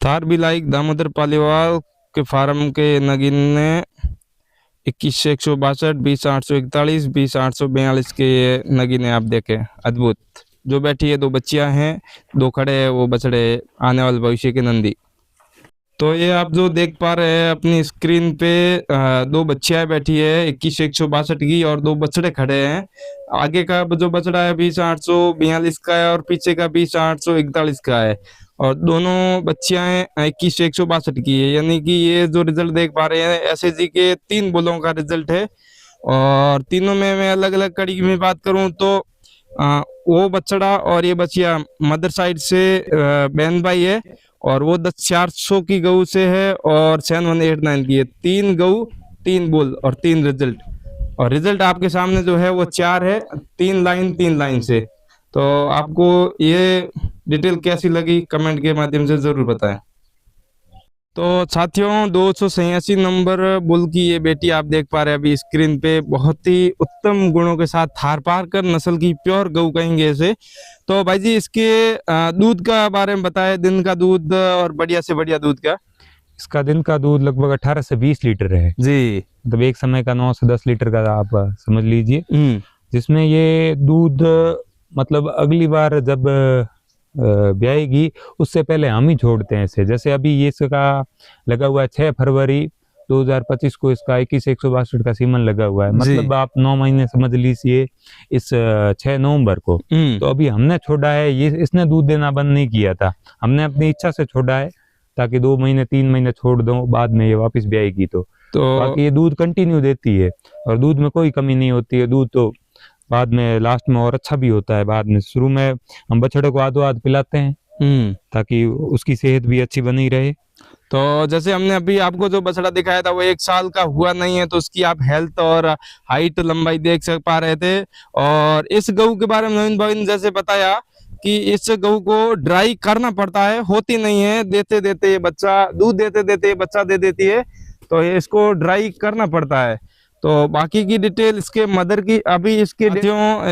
थार बिलाइक दामोदर पालीवाल के फार्म के नगीन ने 21,162, 20,841, 20,842 के ये नगीने आप देखें। अद्भुत। जो बैठी है 2 बच्चियां हैं, 2 खड़े हैं, वो बछड़े आने वाले भविष्य के नंदी। तो ये आप जो देख पा रहे हैं अपनी स्क्रीन पे 2 बच्चियां बैठी है 21,162 की और 2 बछड़े खड़े हैं। आगे का जो बछड़ा है 20,842 का है और पीछे का 20,841 का है और दोनों बच्चियां 21,162 की है। यानी कि ये जो रिजल्ट देख पा रहे हैं एसएसजी के 3 बुलों का रिजल्ट है और तीनों में मैं अलग अलग कड़ी में बात करूं तो वो बछड़ा और ये बच्चिया मदर साइड से बहन भाई है और वो 10,400 की गऊ से है और 7189 की है। 3 गऊ 3 बुल और 3 रिजल्ट और रिजल्ट आपके सामने जो है वो 4 है, 3 लाइन से। तो आपको ये डिटेल कैसी लगी कमेंट के माध्यम से जरूर बताएं। तो साथियों 286 नंबर बुल की ये बेटी आप देख पा रहे हैं अभी स्क्रीन पे, बहुत ही उत्तम गुणों के साथ थारपारकर नस्ल की प्योर गऊ कहेंगे इसे। तो भाई जी इसके दूध का बारे में बताएं, दिन का दूध और बढ़िया से बढ़िया दूध का। इसका दिन का दूध लगभग 18 से 20 लीटर है जी, मतलब एक समय का 9 से 10 लीटर का आप समझ लीजिए, जिसमें ये दूध मतलब अगली बार जब ब्याएगी उससे पहले हम ही छोड़ते हैं इसे। जैसे अभी ये इसका लगा हुआ है 6 फरवरी 2025 को इसका 21,162 का सीमन लगा हुआ है, मतलब आप 9 महीने समझ लीजिए इस 6 नवंबर को। तो अभी हमने छोड़ा है, ये इसने दूध देना बंद नहीं किया था, हमने अपनी इच्छा से छोड़ा है ताकि 2 महीने 3 महीने छोड़ दो, बाद में ये वापस ब्याएगी तो बाकी ये दूध कंटिन्यू देती है और दूध में कोई कमी नहीं होती है। दूध तो बाद में लास्ट में और अच्छा भी होता है। बाद में शुरू में हम बछड़े को आधो आध पिलाते हैं ताकि उसकी सेहत भी अच्छी बनी रहे। तो जैसे हमने अभी आपको जो बछड़ा दिखाया था वो 1 साल का हुआ नहीं है, तो उसकी आप हेल्थ और हाइट लंबाई देख पा रहे थे। और इस गऊ के बारे में नवीन भाई ने जैसे बताया कि इस गऊ को ड्राई करना पड़ता है, होती नहीं है देते देते ये बच्चा, दूध देते देते ये बच्चा दे देती है, तो ये इसको ड्राई करना पड़ता है। तो बाकी की डिटेल इसके मदर की अभी इसके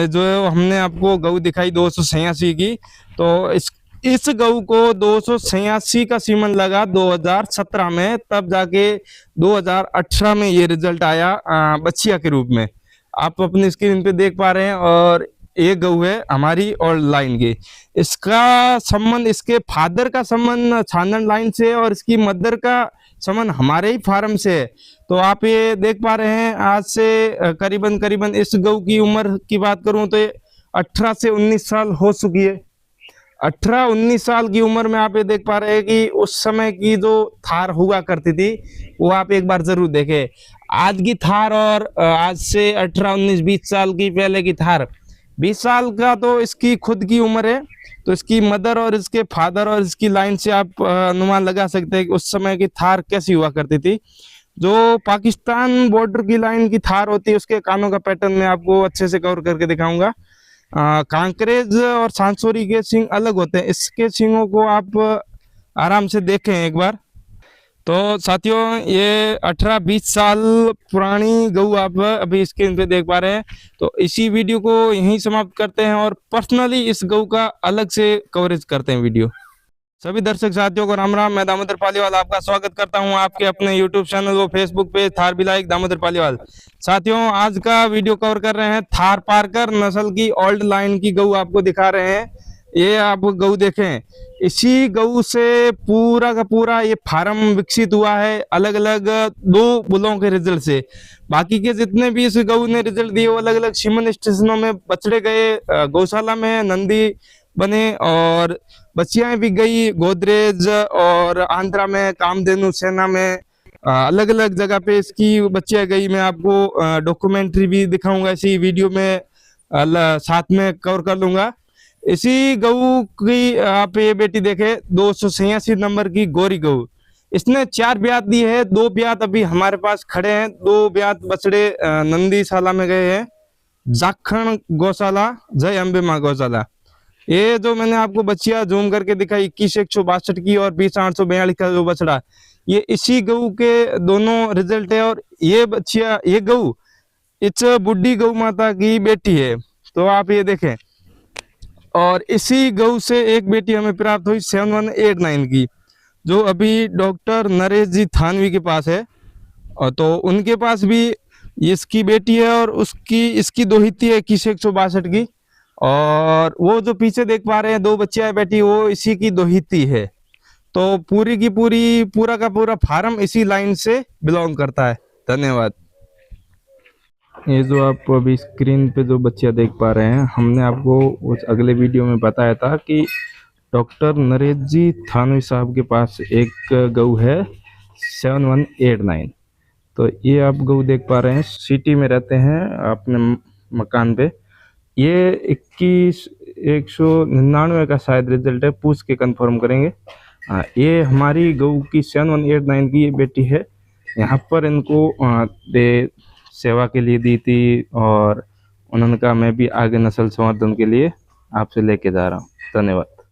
जो हमने आपको गऊ दिखाई 286 की, तो इस गऊ को 286 का सीमन लगा 2017 में, तब जाके 2018 में ये रिजल्ट आया बच्चिया के रूप में आप अपनी स्क्रीन पे देख पा रहे हैं। और एक गऊ है हमारी और लाइन की, इसका संबंध इसके फादर का संबंध छानन लाइन से और इसकी मदर का संबंध हमारे ही फार्म से है। तो आप ये देख पा रहे हैं आज से करीबन इस गऊ की उम्र की बात करूं तो 18 से 19 साल हो चुकी है। 18-19 साल की उम्र में आप ये देख पा रहे हैं कि उस समय की जो थार हुआ करती थी वो आप एक बार जरूर देखें। आज की थार और आज से 18-19-20 साल की पहले की थार, 20 साल का तो इसकी खुद की उम्र है, तो इसकी मदर और इसके फादर और इसकी लाइन से आप अनुमान लगा सकते हैं कि उस समय की थार कैसी हुआ करती थी। जो पाकिस्तान बॉर्डर की लाइन की थार होती है उसके कानों का पैटर्न मैं आपको अच्छे से कवर करके दिखाऊंगा। कांकरेज और सांसोरी के सींग अलग होते हैं, इसके सींगों को आप आराम से देखें एक बार। तो साथियों ये 18-20 साल पुरानी गऊ आप अभी स्क्रीन पे देख पा रहे हैं। तो इसी वीडियो को यहीं समाप्त करते हैं और पर्सनली इस गऊ का अलग से कवरेज करते हैं वीडियो। सभी दर्शक साथियों को राम राम, मैं दामोदर पालीवाल आपका स्वागत करता हूं आपके अपने YouTube चैनल व फेसबुक पेज थार बिलाइक दामोदर पालीवाल। साथियों आज का वीडियो कवर कर रहे हैं थारपारकर नस्ल की ओल्ड लाइन की गऊ आपको दिखा रहे हैं। ये आप गऊ देखें, इसी गऊ से पूरा का पूरा ये फार्म विकसित हुआ है अलग अलग 2 बुलों के रिजल्ट से। बाकी के जितने भी इस गऊ ने रिजल्ट दिए वो अलग अलग सीमन स्टेशनों में बछड़े गए, गौशाला में नंदी बने और बच्चियां भी गई गोदरेज और आंध्रा में कामधेनु सेना में, अलग अलग जगह पे इसकी बच्चियां गई। मैं आपको डॉक्यूमेंट्री भी दिखाऊंगा इसी वीडियो में, साथ में कवर कर लूंगा। इसी गऊ की आप ये बेटी देखे 286 नंबर की गोरी गऊ, इसने 4 ब्यात दी है, 2 ब्यात अभी हमारे पास खड़े हैं, 2 ब्यात बछड़े नंदीशाला में गए हैं, जाखण गौशाला, जय अम्बे माँ गौशाला। ये जो मैंने आपको बच्चियां जूम करके दिखाई 21,162 की और 20,842 का जो बछड़ा, ये इसी गऊ के दोनों रिजल्ट है। और ये बच्चियां, ये गऊ इस बुढ़ी गऊ माता की बेटी है, तो आप ये देखें। और इसी गऊ से एक बेटी हमें प्राप्त हुई 7189 की। जो अभी डॉक्टर नरेश जी थानवी के पास है, और तो उनके पास भी इसकी बेटी है और इसकी दोहिती है 2162 की। और वो जो पीछे देख पा रहे हैं 2 बच्चियां हैं बेटी, वो इसी की दोहिती है। तो पूरी की पूरी पूरा का पूरा फार्म इसी लाइन से बिलोंग करता है। धन्यवाद। ये जो आप अभी स्क्रीन पे जो बच्चियां देख पा रहे हैं, हमने आपको उस अगले वीडियो में बताया था कि डॉक्टर नरेश जी थानवी साहब के पास एक गऊ है 7189। तो ये आप गऊ देख पा रहे हैं, सिटी में रहते हैं अपने मकान पे। ये 199 का शायद रिजल्ट है, पूछ के कंफर्म करेंगे। ये हमारी गऊ की 7189 की ये बेटी है। यहाँ पर इनको सेवा के लिए दी थी, और उन्होंने कहा मैं भी आगे नस्ल संवर्धन के लिए आपसे लेके जा रहा हूँ। धन्यवाद।